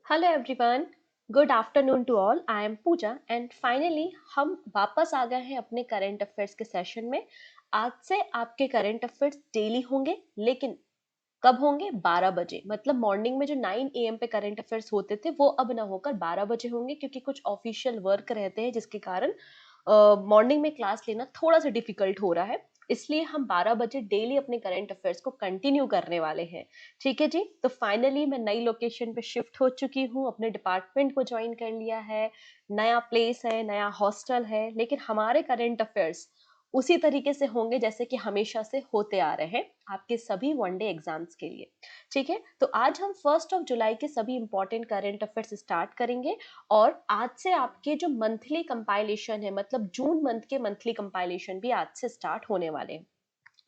Hello everyone, good afternoon to all. I am Pooja and finally हम वापस आ गए हैं अपने करंट अफेयर्स के सेशन में। आज से आपके करंट अफेयर्स डेली होंगे, लेकिन कब होंगे? 12 बजे। मतलब मॉर्निंग में जो 9 AM पे करंट अफेयर्स होते थे वो अब ना होकर 12 बजे होंगे, क्योंकि कुछ ऑफिशियल वर्क रहते हैं जिसके कारण मॉर्निंग में क्लास लेना थोड़ा सा डिफिकल्ट हो रहा है। इसलिए हम 12 बजे डेली अपने करंट अफेयर्स को कंटिन्यू करने वाले हैं। ठीक है जी। तो फाइनली मैं नई लोकेशन पे शिफ्ट हो चुकी हूँ, अपने डिपार्टमेंट को ज्वाइन कर लिया है। नया प्लेस है, नया हॉस्टल है, लेकिन हमारे करंट अफेयर्स उसी तरीके से होंगे जैसे कि हमेशा से होते आ रहे हैं आपके सभी वनडे एग्जाम्स के लिए। ठीक है, तो आज हम 1 जुलाई के सभी इंपॉर्टेंट करंट अफेयर्स स्टार्ट करेंगे। और आज से आपके जो मंथली कंपाइलेशन है, मतलब जून मंथ के मंथली कंपाइलेशन भी आज से स्टार्ट होने वाले हैं।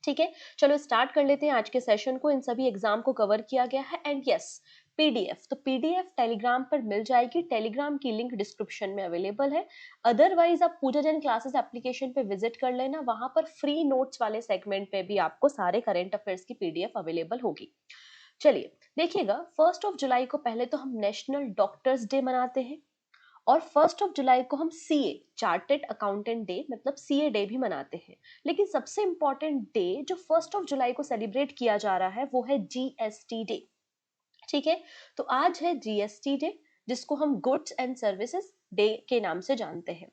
ठीक है, चलो स्टार्ट कर लेते हैं आज के सेशन को। इन सभी एग्जाम को कवर किया गया है एंड यस, पीडीएफ तो पीडीएफ टेलीग्राम पर मिल जाएगी। टेलीग्राम की लिंक डिस्क्रिप्शन में अवेलेबल है। अदरवाइज आप पूजा जैन क्लासेस एप्लीकेशन पे विजिट कर लेना, वहां पर फ्री नोट्स वाले सेगमेंट पे भी आपको सारे करंट अफेयर्स की पीडीएफ अवेलेबल होगी। चलिए देखिएगा, 1 जुलाई को पहले तो हम नेशनल डॉक्टर्स डे मनाते हैं, और 1 जुलाई को हम सीए चार्टेड अकाउंटेंट डे मतलब सीए डे भी मनाते हैं। लेकिन सबसे इंपॉर्टेंट डे जो 1 जुलाई को सेलिब्रेट किया जा रहा है वो है जीएसटी डे। ठीक है, तो आज है जीएसटी डे, जिसको हम गुड्स एंड सर्विसेज डे के नाम से जानते हैं।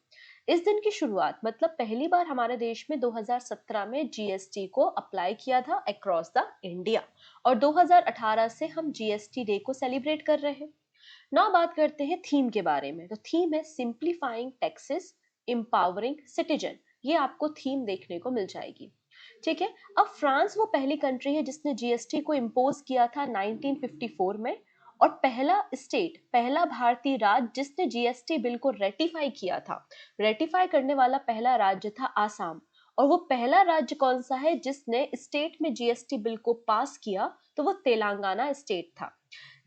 इस दिन की शुरुआत, मतलब पहली बार हमारे देश में 2017 में जीएसटी को अप्लाई किया था अक्रॉस द इंडिया, और 2018 से हम जीएसटी डे को सेलिब्रेट कर रहे हैं। ना बात करते हैं थीम के बारे में। तो थीम है सिंप्लीफाइंग टैक्सेस, एम्पावरिंग सिटीजन। ये आपको थीम देखने को मिल जाएगी। ठीक है, अब फ्रांस वो पहली कंट्री है जिसने जीएसटी को इम्पोज किया था 1954 में, और पहला स्टेट, पहला भारतीय राज्य जिसने जीएसटी बिल को रेटिफाई किया था। रेटिफाई करने वाला पहला राज्य था आसाम। और वो पहला राज्य कौन सा है जिसने स्टेट में जीएसटी बिल को पास किया? तो वो तेलंगाना स्टेट था।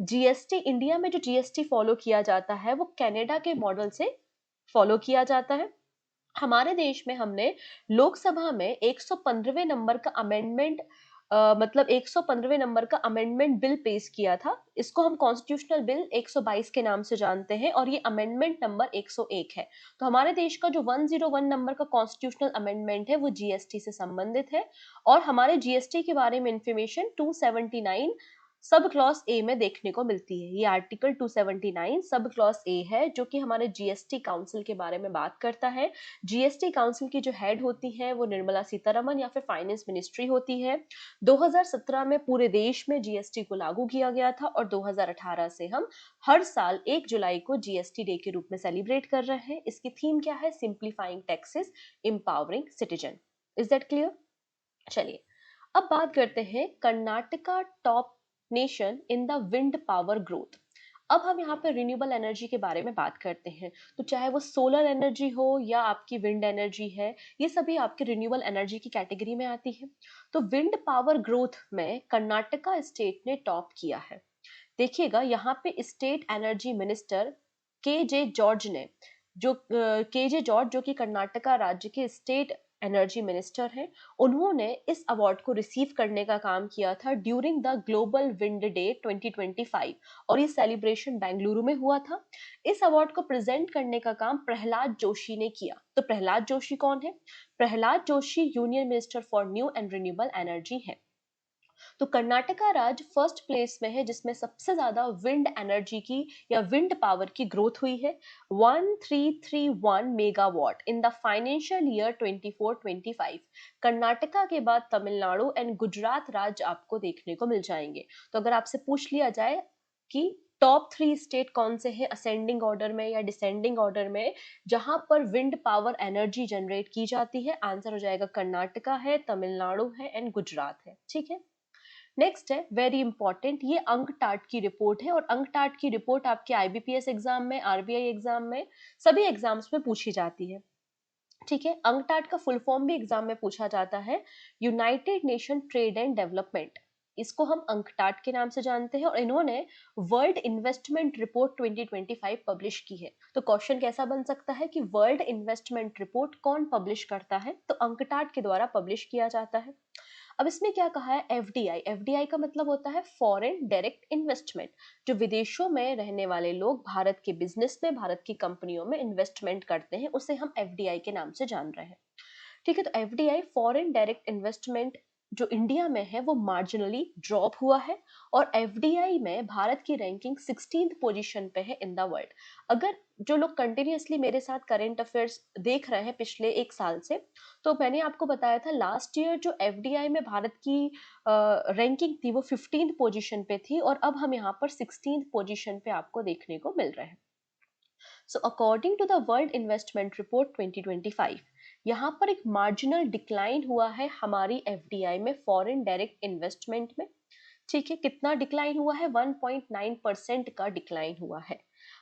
जीएसटी इंडिया में जो जीएसटी फॉलो किया जाता है वो कनाडा के मॉडल से फॉलो किया जाता है। हमारे देश में हमने लोकसभा में 115वें नंबर का अमेंडमेंट, मतलब 115वें नंबर का अमेंडमेंट बिल पेश किया था। इसको हम कॉन्स्टिट्यूशनल बिल 122 के नाम से जानते हैं, और ये अमेंडमेंट नंबर 101 है। तो हमारे देश का जो 101 नंबर का कॉन्स्टिट्यूशनल अमेंडमेंट है वो जीएसटी से संबंधित है। और हमारे जीएसटी के बारे में इंफॉर्मेशन 279 सब क्लॉज ए में देखने को मिलती है। ये आर्टिकल 279 सब क्लॉज ए है, जो कि हमारे जीएसटी काउंसिल के बारे में बात करता है। जीएसटी काउंसिल की जो हेड होती है वो निर्मला सीतारमन या फिर फाइनेंस मिनिस्ट्री होती है। 2017 में पूरे देश में जीएसटी को लागू किया गया था, और 2018 से हम हर साल 1 जुलाई को जीएसटी डे के रूप में सेलिब्रेट कर रहे हैं। इसकी थीम क्या है? Simplifying taxes, empowering citizen. Is that clear? चलिए अब बात करते हैं Karnataka top nation in the wind power growth. अब हम यहाँ पे रिन्यूएबल एनर्जी के बारे में बात करते हैं। तो चाहे वो सोलर एनर्जी हो या आपकी विंड एनर्जी है, ये सभी आपके रिन्यूएबल एनर्जी की कैटेगरी में आती है। तो विंड पावर ग्रोथ में कर्नाटका स्टेट ने टॉप किया है। देखिएगा, यहाँ पे स्टेट एनर्जी मिनिस्टर के जे जॉर्ज ने, जो के जे जॉर्ज जो कि कर्नाटका राज्य के स्टेट एनर्जी मिनिस्टर हैं, उन्होंने इस अवार्ड को रिसीव करने का काम किया था during the global wind day 2025, और ये सेलिब्रेशन बेंगलुरु में हुआ था। इस अवार्ड को प्रेजेंट करने का काम प्रहलाद जोशी ने किया। तो प्रहलाद जोशी कौन है? Prahlad Joshi union minister for new and renewable energy है। तो कर्नाटका राज्य फर्स्ट प्लेस में है जिसमें सबसे ज्यादा विंड एनर्जी की या विंड पावर की ग्रोथ हुई है, 1331 megawatt in the financial year 24-25। Karnataka के बाद तमिलनाडु एंड गुजरात राज्य आपको देखने को मिल जाएंगे। तो अगर आपसे पूछ लिया जाए कि टॉप 3 स्टेट कौन से हैं असेंडिंग ऑर्डर में या डिसेंडिंग ऑर्डर में, जहां पर विंड पावर एनर्जी जनरेट की जाती है, आंसर हो जाएगा कर्नाटका है, तमिलनाडु है एंड गुजरात है। ठीक है, नेक्स्ट है वेरी इंपॉर्टेंट, ये अंकटाट की रिपोर्ट है, और अंकटाट की रिपोर्ट आपके आईबीपीएस एग्जाम में, आरबीआई एग्जाम में, सभी एग्जाम्स में पूछी जाती है। ठीक है, अंकटाट का फुल फॉर्म भी एग्जाम में पूछा जाता है, United nation trade and development. इसको हम अंकटाट के नाम से जानते हैं, और इन्होंने वर्ल्ड इन्वेस्टमेंट रिपोर्ट 2025 पब्लिश की है। तो क्वेश्चन कैसा बन सकता है कि वर्ल्ड इन्वेस्टमेंट रिपोर्ट कौन पब्लिश करता है? तो अंकटाट के द्वारा पब्लिश किया जाता है। अब इसमें क्या कहा है, एफडीआई, एफडीआई का मतलब होता है फॉरेन डायरेक्ट इन्वेस्टमेंट, जो विदेशों में रहने वाले लोग भारत के बिजनेस में, भारत की कंपनियों में इन्वेस्टमेंट करते हैं, उसे हम एफडीआई के नाम से जान रहे हैं। ठीक है, तो एफडीआई फॉरेन डायरेक्ट इन्वेस्टमेंट जो इंडिया में है वो मार्जिनली ड्रॉप हुआ है, और एफडीआई में भारत की रैंकिंग 16th पोजीशन पे है इन द वर्ल्ड। अगर जो लोग कंटिन्यूअसली मेरे साथ करंट अफेयर्स देख रहे हैं पिछले एक साल से, तो मैंने आपको बताया था लास्ट ईयर जो एफडीआई में भारत की रैंकिंग थी वो 15th पोजीशन पे थी, और अब हम यहाँ पर 16th पोजीशन पे आपको देखने को मिल रहे हैं। So according to the world investment report 2025, यहाँ पर एक मार्जिनल डिक्लाइन हुआ है हमारी एफडीआई में, फॉरेन डायरेक्ट इन्वेस्टमेंट में। ठीक है, कितना डिक्लाइन हुआ है, 1.9% का डिक्लाइन हुआ है।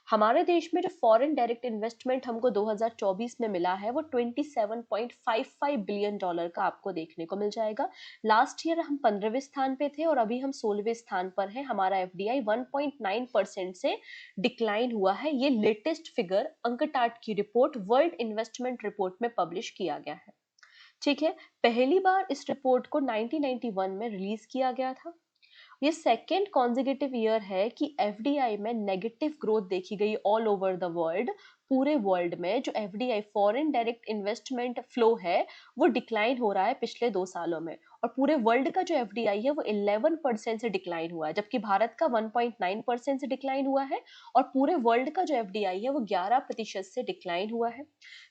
हमारे देश में जो फॉरेन डायरेक्ट इन्वेस्टमेंट हमको 2024 में मिला है वो 27.55 बिलियन डॉलर का आपको देखने को मिल जाएगा। लास्ट ईयर हम 15वें स्थान पे थे और अभी हम 16वें स्थान पर हैं। हमारा एफडीआई 1.9% से डिक्लाइन हुआ है। ये लेटेस्ट फिगर अंकटाट की रिपोर्ट, वर्ल्ड इन्वेस्टमेंट रिपोर्ट में पब्लिश किया गया है। ठीक है, पहली बार इस रिपोर्ट को 1991 में रिलीज किया गया था। ये सेकेंड कॉन्जिक्यूटिव ईयर है कि एफडीआई में नेगेटिव ग्रोथ देखी गई ऑल ओवर द वर्ल्ड। पूरे वर्ल्ड में जो FDI foreign direct investment flow है वो डिक्लाइन हो रहा है पिछले 2 सालों में, और पूरे वर्ल्ड का जो एफडीआई है वो 11% से डिक्लाइन हुआ है, जबकि भारत का 1.9% से डिक्लाइन हुआ है, और पूरे वर्ल्ड का जो एफडीआई है वो 11% से डिक्लाइन हुआ है।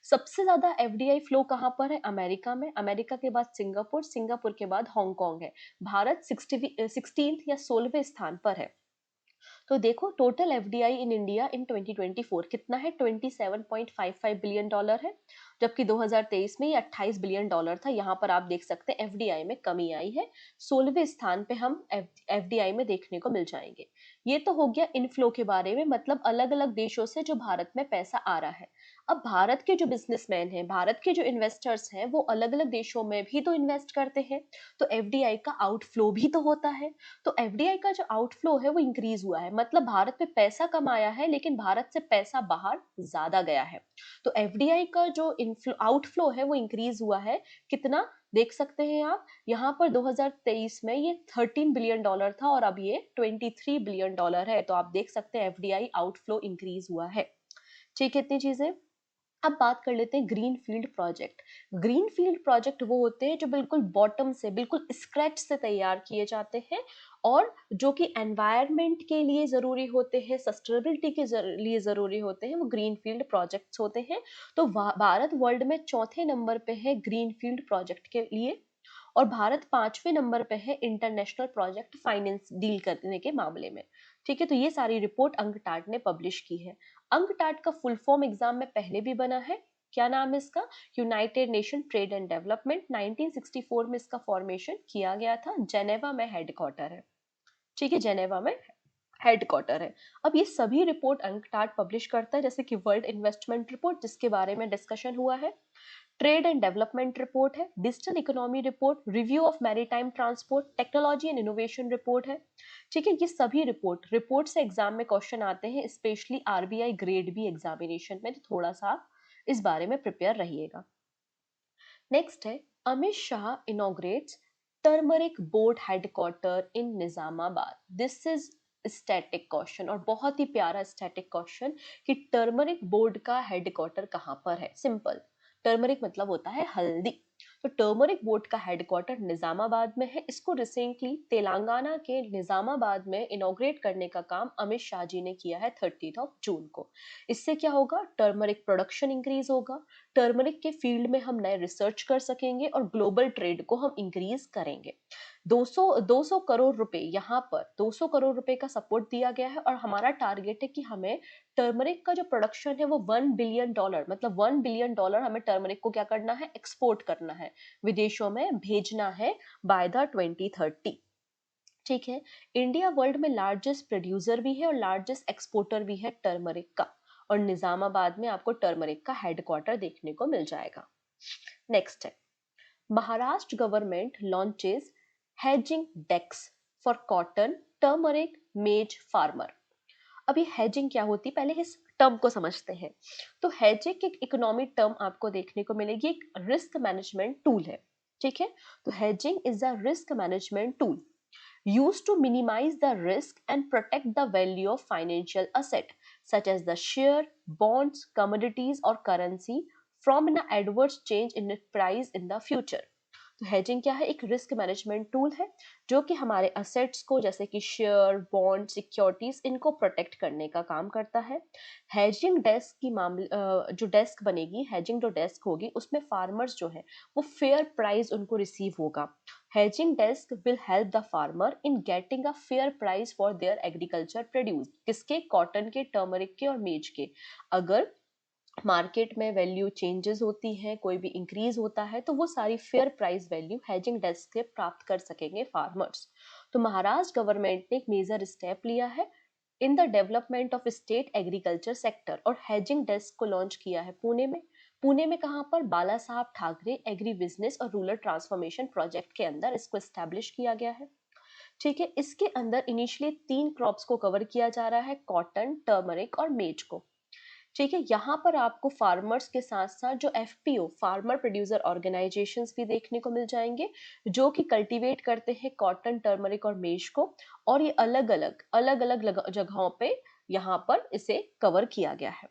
सबसे ज्यादा एफडीआई फ्लो कहाँ पर है, अमेरिका में। अमेरिका के बाद सिंगापुर, सिंगापुर के बाद हांगकांग है। भारत 16th या 16वें स्थान पर है। तो देखो total FDI in India in 2024 कितना है, 27.55 बिलियन डॉलर है, जबकि 2023 में ये 28 बिलियन डॉलर था। यहाँ पर आप देख सकते हैं एफडीआई में कमी आई है, 16वें स्थान पे हम एफडीआई में देखने को मिल जाएंगे। ये तो हो गया इनफ्लो के बारे में, मतलब अलग अलग देशों से जो भारत में पैसा आ रहा है। अब भारत के जो बिजनेसमैन हैं, भारत के जो इन्वेस्टर्स हैं, वो अलग अलग देशों में भी तो इन्वेस्ट करते हैं, तो एफडीआई का आउटफ्लो भी तो होता है। तो एफडीआई का जो आउटफ्लो है वो इंक्रीज हुआ है, मतलब भारत में पैसा कम आया है लेकिन भारत से पैसा बाहर ज्यादा गया है। तो एफडीआई का जो आउटफ्लो है वो इंक्रीज हुआ है। कितना देख सकते हैं आप, यहाँ पर 2023 में ये 13 बिलियन डॉलर था और अब ये 23 बिलियन डॉलर है। तो आप देख सकते हैं एफडीआई आउटफ्लो इंक्रीज हुआ है। ठीक है, इतनी चीजें। अब बात कर लेते हैं green field project. Green field project वो होते हैं जो बिल्कुल बॉटम से, बिल्कुल स्क्रैच से तैयार किए जाते हैं, और जो कि एनवायरनमेंट के लिए जरूरी होते हैं, सस्टेनेबिलिटी के लिए जरूरी होते हैं, वो ग्रीन फील्ड प्रोजेक्ट्स होते हैं। तो भारत वर्ल्ड में चौथे नंबर पे है ग्रीन फील्ड प्रोजेक्ट के लिए, और भारत 5वें नंबर पे है इंटरनेशनल प्रोजेक्ट फाइनेंस डील करने के मामले में। ठीक है, तो ये सारी रिपोर्ट अंकटाट ने पब्लिश की है। अंकटाट का फुल फॉर्म एग्जाम में पहले भी बना है, क्या नाम है इसका, United nation trade and development. 1964 में इसका फॉर्मेशन किया गया था, जेनेवा में हेडक्वार्टर है। ठीक है, जेनेवा में हेडक्वार्टर है। अब ये सभी रिपोर्ट अंकटाट पब्लिश करता है, जैसे कि वर्ल्ड इन्वेस्टमेंट रिपोर्ट जिसके बारे में डिस्कशन हुआ है, ट्रेड एंड डेवलपमेंट रिपोर्ट है, digital economy report, review of maritime transport, technology and innovation report है। ठीक है, ये सभी रिपोर्ट से एग्जाम में क्वेश्चन आते हैं, specially RBI grade B examination में, तो थोड़ा सा आप इस बारे में प्रिपेयर रहिएगा। नेक्स्ट है, Amit Shah inaugurates turmeric board headquarter in Nizamabad. This is static question, और बहुत ही प्यारा स्टैटिक क्वेश्चन कि टर्मरिक बोर्ड का हेडक्वार्टर कहाँ पर है। सिंपल, टर्मरिक मतलब होता है हल्दी, तो टर्मरिक बोर्ड का हेडक्वार्टर निजामाबाद में है। इसको रिसेंटली तेलंगाना के निजामाबाद में इनॉग्रेट करने का काम अमित शाह जी ने किया है 30 जून को। इससे क्या होगा, टर्मरिक प्रोडक्शन इंक्रीज होगा, टर्मरिक के फील्ड में हम नए रिसर्च कर सकेंगे, और ग्लोबल ट्रेड को हम इंक्रीज करेंगे। 200 करोड़ रुपए, यहाँ पर 200 करोड़ रुपए का सपोर्ट दिया गया है, और हमारा टारगेट है कि हमें टर्मरिक का जो प्रोडक्शन है वो 1 बिलियन डॉलर, मतलब 1 बिलियन डॉलर हमें टर्मरिक को क्या करना है, एक्सपोर्ट करना है, विदेशों में भेजना है बाय द 2030। ठीक है, इंडिया वर्ल्ड में लार्जेस्ट प्रोड्यूसर भी है और लार्जेस्ट एक्सपोर्टर भी है टर्मरिक का, और निजामाबाद में आपको टर्मरिक का हेडक्वार्टर देखने को मिल जाएगा। नेक्स्ट है, Maharashtra government launches hedging desks for cotton turmeric maize farmer. अभी हेजिंग क्या होती है, पहले इस टर्म को समझते हैं। तो हेजिंग एक इकोनॉमिक टर्म आपको देखने को मिलेगी, एक रिस्क मैनेजमेंट टूल है। ठीक है, तो hedging is a risk management tool used to minimize the risk and protect the value of financial asset such as the share, bonds, commodities or currency from an adverse change in its price in the future. तो hedging क्या है? एक risk management tool है जो कि हमारे assets को जैसे कि शेयर, बॉन्ड, सिक्योरिटीज इनको प्रोटेक्ट करने का काम करता है। हेजिंग डेस्क की मामले जो डेस्क बनेगी, हेजिंग जो डेस्क होगी उसमें फार्मर्स जो है वो फेयर प्राइस उनको रिसीव होगा। Hedging desk will help the farmer in getting a fair price for their agriculture produce. किसके? कॉटन के, टर्मरिक के और मेज के। अगर मार्केट में वैल्यू चेंजेस होती हैं, कोई भी इंक्रीज होता है, तो वो सारी fair price value hedging desk से प्राप्त कर सकेंगे फार्मर्स। तो महाराष्ट्र गवर्नमेंट ने एक मेजर स्टेप लिया है in the development of state agriculture sector और हेजिंग डेस्क को लॉन्च किया है पुणे में। पुणे में कहाँ पर? बाला साहब ठाकरे एग्री बिजनेस और रूरल ट्रांसफॉर्मेशन प्रोजेक्ट के अंदर इसको एस्टेब्लिश किया गया है। ठीक है, इसके अंदर इनिशियली 3 क्रॉप्स को कवर किया जा रहा है, कॉटन, टर्मरिक और मेज को। ठीक है, यहाँ पर आपको फार्मर्स के साथ साथ जो एफपीओ, फार्मर प्रोड्यूसर ऑर्गेनाइजेशंस भी देखने को मिल जाएंगे जो कि कल्टीवेट करते हैं कॉटन, टर्मरिक और मेज को, और ये अलग अलग जगहों पे यहाँ पर इसे कवर किया गया है।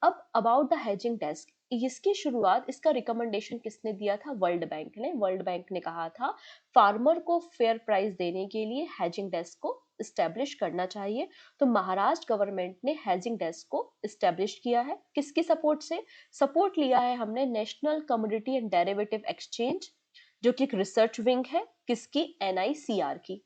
अब अबाउट द हेजिंग डेस्क, इसकी शुरुआत, इसका रिकमेंडेशन किसने दिया था? वर्ल्ड बैंक ने। वर्ल्ड बैंक ने कहा था फार्मर को फेयर प्राइस देने के लिए हेजिंग डेस्क को इस्टेब्लिश करना चाहिए। तो महाराष्ट्र गवर्नमेंट ने हेजिंग डेस्क को इस्टेब्लिश किया है। किसकी सपोर्ट से? सपोर्ट लिया है हमने national commodity and derivative exchange, जो कि एक रिसर्च विंग है। किसकी? एनआईसीआर की।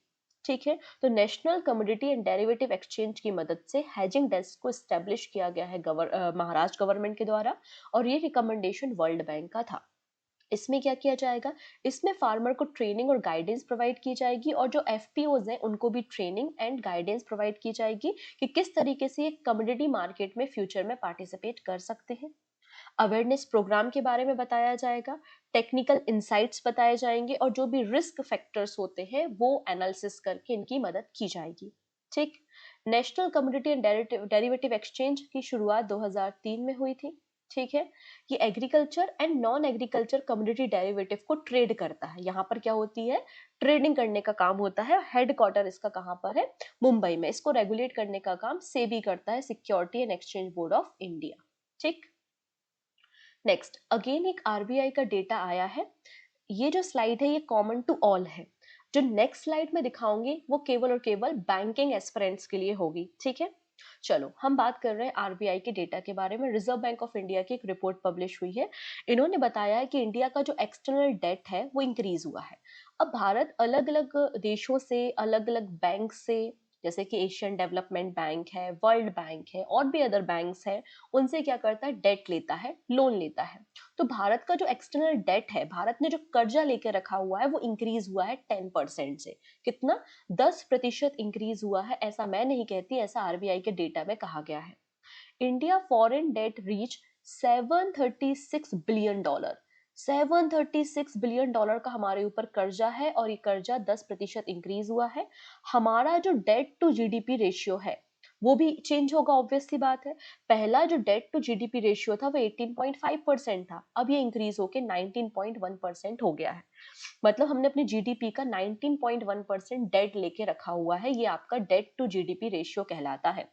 ठीक है, तो national commodity and derivative exchange की मदद से हेजिंग डेस्क को स्टैब्लिश किया गया है महाराष्ट्र गवर्नमेंट के द्वारा, और ये रिकमेंडेशन वर्ल्ड बैंक का था। इसमें क्या किया जाएगा? इसमें फार्मर को ट्रेनिंग और गाइडेंस प्रोवाइड की जाएगी, और जो एफपीओज हैं उनको भी ट्रेनिंग एंड गाइडेंस प्रोवाइड की जाएगी कि किस तरीके से ये कमोडिटी मार्केट में फ्यूचर में पार्टिसिपेट कर सकते हैं। अवेयरनेस प्रोग्राम के बारे में बताया जाएगा, टेक्निकल इंसाइट्स बताए जाएंगे, और जो भी रिस्क फैक्टर्स होते हैं वो एनालिसिस करके इनकी मदद की जाएगी। ठीक, national commodity and derivative exchange की शुरुआत 2003 में हुई थी। ठीक है, ये agriculture and non agriculture commodity derivative को ट्रेड करता है। यहाँ पर क्या होती है? ट्रेडिंग करने का काम होता है। हेडक्वार्टर इसका कहाँ पर है? मुंबई में। इसको रेगुलेट करने का काम सेबी करता है, security and exchange board of India. ठीक, नेक्स्ट अगेन एक आरबीआई का डेटा आया है। ये जो स्लाइड है ये कॉमन टू ऑल है। जो नेक्स्ट स्लाइड में दिखाऊंगी वो केवल और केवल बैंकिंग एस्पिरेंट्स के लिए होगी। ठीक है, चलो हम बात कर रहे हैं आरबीआई के डेटा के बारे में। रिजर्व बैंक ऑफ इंडिया की एक रिपोर्ट पब्लिश हुई है। इन्होंने बताया है कि इंडिया का जो एक्सटर्नल डेट है वो इंक्रीज हुआ है। अब भारत अलग अलग देशों से, अलग अलग बैंक से, जैसे कि एशियन डेवलपमेंट बैंक है, वर्ल्ड बैंक है और भी अदर बैंक्स हैं, उनसे क्या करता है? डेट लेता है, लोन लेता है। तो भारत का जो एक्सटर्नल डेट है, भारत ने जो कर्जा लेके रखा हुआ है वो इंक्रीज हुआ है 10% से। कितना? 10% इंक्रीज हुआ है। ऐसा मैं नहीं कहती, ऐसा आरबीआई के डेटा में कहा गया है। India foreign debt reach $736 billion. $736 billion का हमारे ऊपर कर्जा है, और ये कर्जा 10% इंक्रीज हुआ है। हमारा जो डेट टू जीडीपी रेशियो है वो भी चेंज होगा, ऑब्वियस सी बात है। पहला जो डेट टू जीडीपी रेशियो था वो 18.5% था, अब ये इंक्रीज होके 19.1% हो गया है। मतलब हमने अपनी जीडीपी का 19.1% डेट लेके रखा हुआ है। ये आपका डेट टू जीडीपी रेशियो कहलाता है।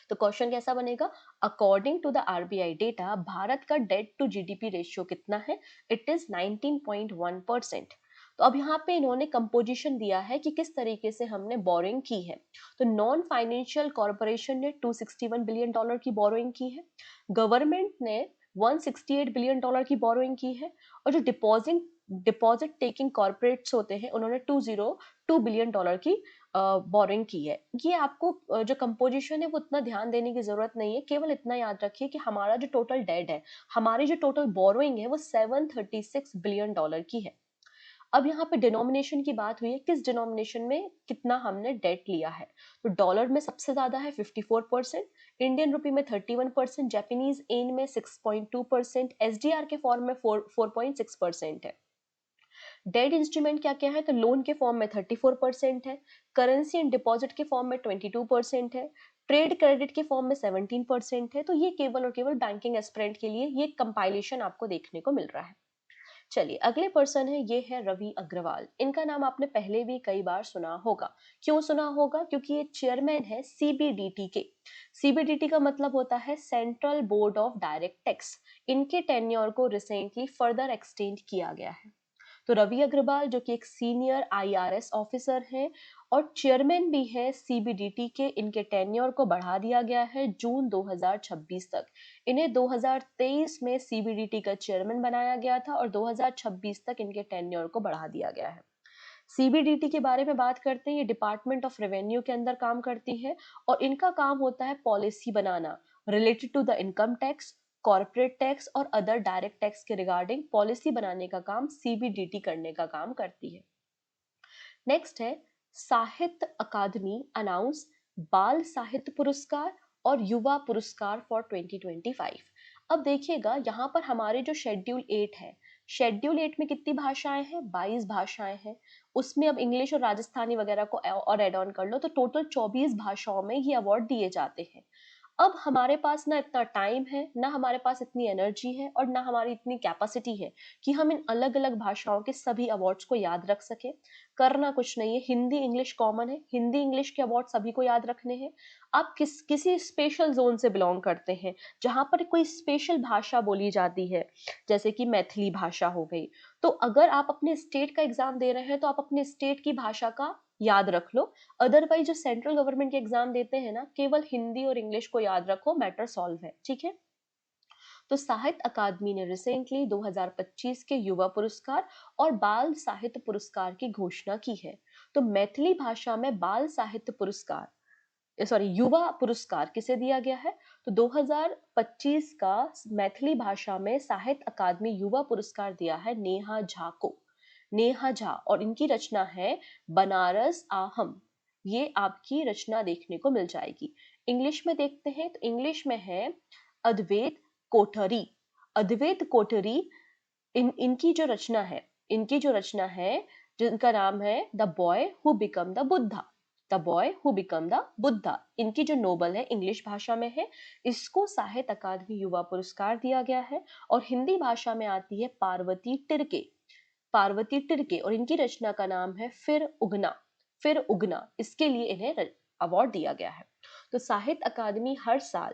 तो क्वेश्चन कैसा बनेगा? According to the RBI data, Bharat का डेट टू जीडीपी रेशियो कितना है? It is 19.1%। तो अब यहाँ पे इन्होंने कंपोजिशन दिया है कि किस तरीके से हमने बोरिंग की है। तो नॉन फाइनेंशियल कॉर्पोरेशन ने $261 बिलियन की बोरोइंग की है। गवर्नमेंट ने $168 बिलियन की बोरोइंग की है। और जो डिपॉजिट टेकिंग कॉर्पोरेट्स होते हैं उन्होंने $202 बिलियन की बोरिंग की है। ये आपको जो कंपोजिशन है वो उतना ध्यान देने की जरूरत नहीं है। केवल इतना याद रखिए कि हमारा जो टोटल डेट है, हमारी जो टोटल बोरोइंग है वो $736 बिलियन की है। अब यहाँ पे डिनोमिनेशन की बात हुई है, किस डिनोमिनेशन में कितना हमने डेट लिया है। तो डॉलर में सबसे ज्यादा है 54%, इंडियन रुपी में 31%, जापानीज येन में 6.2%, एसडीआर के फॉर्म में 4.6% है। डेट इंस्ट्रूमेंट क्या क्या है? तो लोन के फॉर्म में 34% है, करेंसी एंड डिपॉजिट के फॉर्म में 22% है, ट्रेड क्रेडिट के फॉर्म में 17% है। तो ये केवल और केवल बैंकिंग एस्पिरेंट के लिए ये कंपाइलेशन आपको देखने को मिल रहा है। चलिए अगले पर्सन है, ये है रवि अग्रवाल। इनका नाम आपने पहले भी कई बार सुना होगा। क्यों सुना होगा? क्योंकि ये चेयरमैन है सीबीडीटी के। सीबीडीटी का मतलब होता है central board of direct tax. इनके टेन्योर को रिसेंटली फर्दर एक्सटेंड किया गया है। तो रवि अग्रवाल जो कि एक सीनियर आईआरएस ऑफिसर हैं और चेयरमैन भी है सीबीडीटी के, इनके टेन्योर को बढ़ा दिया गया है जून 2026 तक। इन्हें 2023 में सीबीडीटी का चेयरमैन बनाया गया था और 2026 तक इनके टेन्योर को बढ़ा दिया गया है। सीबीडीटी के बारे में बात करते हैं, ये डिपार्टमेंट ऑफ रेवेन्यू के अंदर काम करती है और इनका काम होता है पॉलिसी बनाना related to the income tax, corporate tax और अदर डायरेक्ट टैक्स के रिगार्डिंग पॉलिसी बनाने का काम सीबीडीटी करने का काम करती है। नेक्स्ट है साहित्य अकादमी अनाउंस बाल साहित्य पुरस्कार और युवा पुरस्कार फॉर 2025। अब देखिएगा यहाँ पर हमारे जो शेड्यूल 8 है, शेड्यूल 8 में कितनी भाषाएं हैं? 22 भाषाएं हैं। उसमें अब इंग्लिश और राजस्थानी वगैरह को और एड ऑन कर लो तो टोटल 24 भाषाओं में ये अवार्ड दिए जाते हैं। अब हमारे पास ना इतना टाइम है, ना हमारे पास इतनी एनर्जी है और ना हमारी इतनी कैपेसिटी है कि हम इन अलग अलग भाषाओं के सभी अवार्ड्स को याद रख सके। करना कुछ नहीं है, हिंदी इंग्लिश कॉमन है, हिंदी इंग्लिश के अवार्ड सभी को याद रखने हैं। आप किसी स्पेशल जोन से बिलोंग करते हैं जहां पर कोई स्पेशल भाषा बोली जाती है, जैसे कि मैथिली भाषा हो गई, तो अगर आप अपने स्टेट का एग्जाम दे रहे हैं तो आप अपने स्टेट की भाषा का याद रख लो। अदरवाइज जो सेंट्रल गवर्नमेंट के एग्जाम देते हैं ना, केवल हिंदी और इंग्लिश को याद रखो, मैटर सॉल्व है। ठीक है। तो साहित्य अकादमी ने रिसेंटली 2025 के युवा पुरस्कार और बाल साहित्य पुरस्कार की घोषणा की है। तो मैथिली भाषा में बाल साहित्य पुरस्कार, सॉरी, युवा पुरस्कार किसे दिया गया है? तो 2025 का मैथिली भाषा में साहित्य अकादमी युवा पुरस्कार दिया है नेहा झा को। नेहा झा, और इनकी रचना है बनारस आहम। ये आपकी रचना देखने को मिल जाएगी। इंग्लिश में देखते हैं तो इंग्लिश में है अद्वैत कोठरी। अद्वैत कोठरी, इनकी जो रचना है, इनकी जो रचना है जिनका नाम है the boy who become the Buddha. The boy who become the Buddha, इनकी जो नोबल है इंग्लिश भाषा में है। इसको साहित्य अकादमी युवा पुरस्कार दिया गया है। और हिंदी भाषा में आती है पार्वती टिर्के। पार्वती टिर्के, और इनकी रचना का नाम है फिर उगना। फिर उगना, इसके लिए इन्हें अवार्ड दिया गया है। तो साहित्य अकादमी हर साल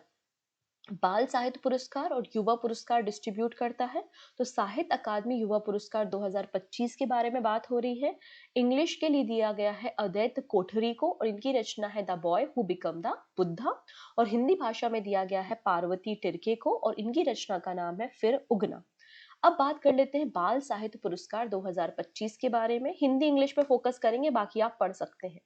बाल साहित्य पुरस्कार और युवा पुरस्कार डिस्ट्रीब्यूट करता है। तो साहित्य अकादमी युवा पुरस्कार 2025 के बारे में बात हो रही है। इंग्लिश के लिए दिया गया है अद्वैत कोठरी को और इनकी रचना है the boy who become the Buddha. और हिंदी भाषा में दिया गया है पार्वती टिर्के को और इनकी रचना का नाम है फिर उगना। अब बात कर लेते हैं बाल साहित्य पुरस्कार 2025 के बारे में। हिंदी इंग्लिश पे फोकस करेंगे, बाकी आप पढ़ सकते हैं।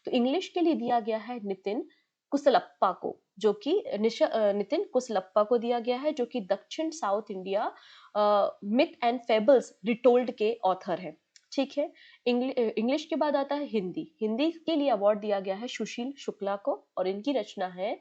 तो इंग्लिश के लिए दिया गया है नितिन कुसलप्पा को, जो कि नितिन कुसलप्पा को दिया गया है, जो कि दक्षिण south India myth and fables retold के ऑथर है। ठीक है। इंग्लिश के बाद आता है हिंदी। हिंदी के लिए अवार्ड दिया गया है सुशील शुक्ला को और इनकी रचना है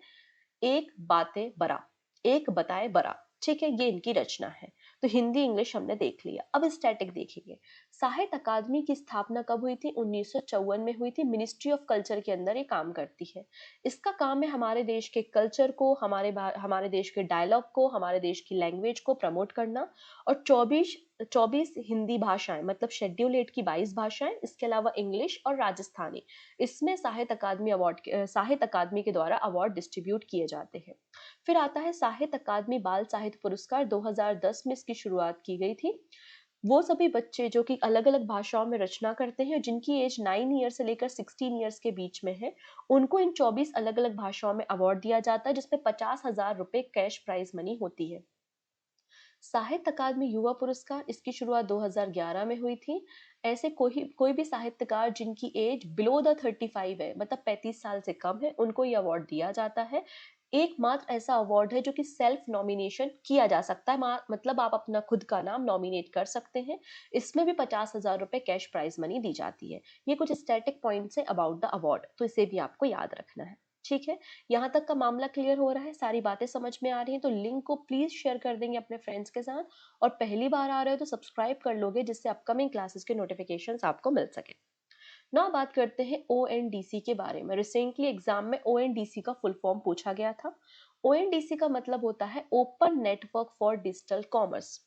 एक बातें बरा, एक बताए बरा। ठीक है, ये इनकी रचना है। तो हिंदी इंग्लिश हमने देख लिया। अब स्टैटिक देखेंगे। साहित्य अकादमी की स्थापना कब हुई थी? 1954 में हुई थी। मिनिस्ट्री ऑफ कल्चर के अंदर ये काम करती है। इसका काम है हमारे देश के कल्चर को, हमारे देश के डायलॉग को, हमारे देश की लैंग्वेज को प्रमोट करना। और 24 हिंदी भाषाएं, मतलब शेड्यूल 8 की 22 भाषाएं, इसके अलावा इंग्लिश और राजस्थानी, इसमें साहित्य अकादमी के द्वारा अवार्ड डिस्ट्रीब्यूट किए जाते हैं। फिर आता है साहित्य अकादमी बाल साहित्य पुरस्कार। 2010 में इसकी शुरुआत की गई थी। वो सभी बच्चे जो कि अलग अलग भाषाओं में रचना करते हैं, जिनकी एज 9 ईयर से लेकर 16 ईयर्स के बीच में है, उनको इन 24 अलग अलग भाषाओं में अवार्ड दिया जाता है, जिसमें 50,000 रुपए कैश प्राइज मनी होती है। साहित्य अकादमी युवा पुरस्कार, इसकी शुरुआत 2011 में हुई थी। ऐसे कोई भी साहित्यकार जिनकी एज बिलो द 35 है, मतलब 35 साल से कम है, उनको ये अवार्ड दिया जाता है। एकमात्र ऐसा अवार्ड है जो कि सेल्फ नॉमिनेशन किया जा सकता है, मतलब आप अपना खुद का नाम नॉमिनेट कर सकते हैं। इसमें भी 50,000 रुपए कैश प्राइज मनी दी जाती है। ये कुछ स्टैटिक पॉइंट्स है अबाउट द अवार्ड, तो इसे भी आपको याद रखना है। ठीक है। यहाँ तक का मामला क्लियर हो रहा है, सारी बातें समझ में आ रही हैं, तो लिंक को प्लीज शेयर कर देंगे अपने फ्रेंड्स के साथ। और पहली बार आ रहे हो तो सब्सक्राइब कर लोगे, जिससे अपकमिंग क्लासेस के नोटिफिकेशंस आपको मिल सके। ना बात करते हैं ओएनडीसी के बारे में। रिसेंटली एग्जाम में ओएनडीसी का फुल फॉर्म पूछा गया था। ओएनडीसी का मतलब होता है open network for digital commerce.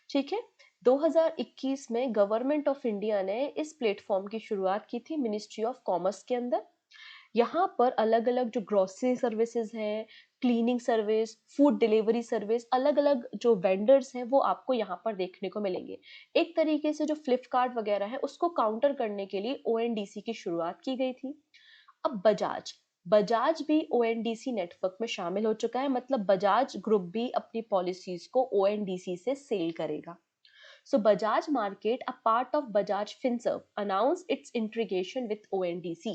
ठीक है। 2021 में गवर्नमेंट ऑफ इंडिया ने इस प्लेटफॉर्म की शुरुआत की थी मिनिस्ट्री ऑफ कॉमर्स के अंदर। यहाँ पर अलग अलग जो ग्रोसरी सर्विसेज हैं, cleaning service, food delivery service, अलग अलग जो वेंडर्स हैं वो आपको यहाँ पर देखने को मिलेंगे। एक तरीके से जो फ्लिपकार्ट वगैरह है उसको काउंटर करने के लिए ओएनडीसी की शुरुआत की गई थी। अब बजाज, बजाज भी ओएनडीसी नेटवर्क में शामिल हो चुका है, मतलब बजाज ग्रुप भी अपनी पॉलिसीज को ओएनडीसी से सेल करेगा। So Bajaj Market, a part of Bajaj Finserv, announced its integration with ONDC.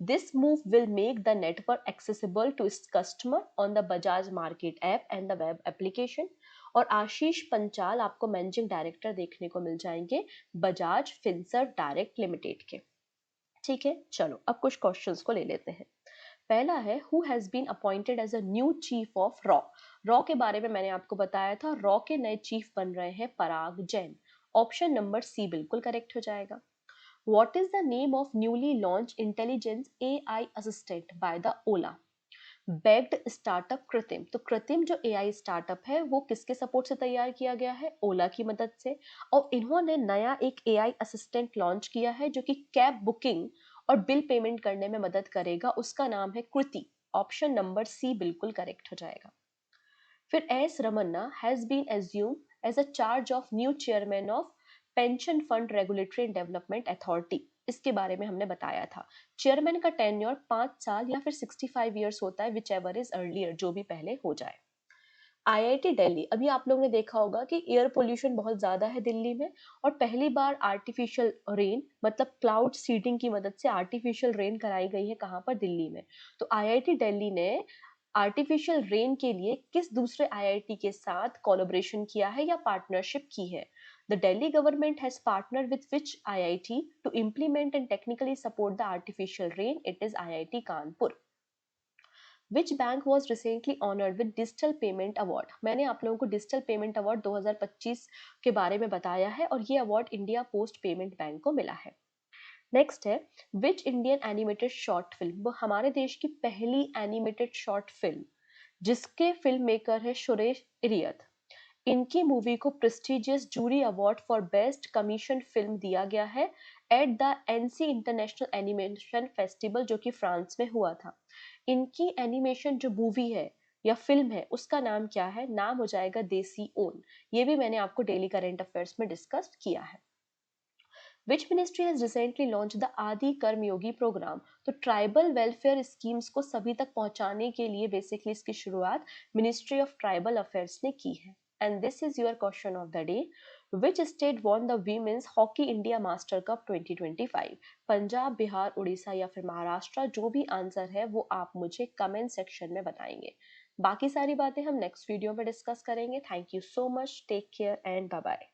This move will make the network accessible to its customer on the Bajaj Market app and the web application. और आशीष पंचाल आपको managing director देखने को मिल जाएंगे Bajaj Finserv direct limited के। ठीक है, चलो अब कुछ क्वेश्चंस को ले लेते हैं। पहला है, who has been appointed as a new chief of रॉ। रॉ के बारे में मैंने आपको बताया था, रॉ के नए चीफ बन रहे हैं पराग जैन। ऑप्शन नंबर सी बिल्कुल करेक्ट हो जाएगा। What is the name of newly launch intelligence AI assistant by the Ola. Bagged startup कृत्रिम, तो कृत्रिम जो एआई स्टार्टअप है वो किसके सपोर्ट से तैयार किया गया है, ओला की मदद से। और इन्होंने नया एक एआई असिस्टेंट लॉन्च किया है जो कि कैब बुकिंग और बिल पेमेंट करने में मदद करेगा, उसका नाम है कृति। ऑप्शन नंबर सी बिल्कुल करेक्ट हो जाएगा। फिर S Ramanna has been assume as a charge of new chairman of pension fund regulatory and development authority. इसके बारे में हमने बताया था। चेयरमैन का टेन्योर 5 साल या फिर 65 ईयर्स होता है, विच एवर इज अर्लियर, जो भी पहले हो जाए। आईआईटी दिल्ली, अभी आप लोगों ने देखा होगा कि एयर पोल्यूशन बहुत ज्यादा है दिल्ली में, और पहली बार आर्टिफिशियल रेन मतलब क्लाउड सीडिंग की मदद से आर्टिफिशियल रेन कराई गई है, कहाँ पर, दिल्ली में। तो आईआईटी दिल्ली ने आर्टिफिशियल रेन के लिए किस दूसरे आईआईटी के साथ कोलैबोरेशन किया है या पार्टनरशिप की है। The Delhi government has partner with which IIT to implement and technically support the artificial rain. It is IIT Kanpur. Which bank was recently honoured with digital payment award. मैंने आप लोगों को डिजिटल पेमेंट अवार्ड 2025 के बारे में बताया है, और ये award India post payment bank को मिला है। नेक्स्ट है, which Indian animated short film, वो हमारे देश की पहली एनिमेटेड शॉर्ट फिल्म जिसके फिल्म मेकर है सुरेश इरियत। इनकी मूवी को prestigious jury award for best commission film दिया गया है at the Annecy international animation festival, जो कि फ्रांस में हुआ था। इनकी एनिमेशन जो मूवी है या फिल्म है उसका नाम क्या है, नाम हो जाएगा देसी ओन। ये भी मैंने आपको डेली करंट अफेयर्स में डिस्कस किया है। Which ministry has recently launched the आदि कर्म योगी प्रोग्राम। तो ट्राइबल वेलफेयर स्कीम्स को सभी तक पहुंचाने के लिए बेसिकली इसकी शुरुआत मिनिस्ट्री ऑफ ट्राइबल अफेयर्स ने की है। And this is your question of the day, which state won the women's hockey India master cup 2025। Punjab, Bihar, Orissa या फिर महाराष्ट्र, जो भी आंसर है वो आप मुझे कमेंट सेक्शन में बताएंगे। बाकी सारी बातें हम नेक्स्ट वीडियो में डिस्कस करेंगे। Thank you so much, take care and bye bye.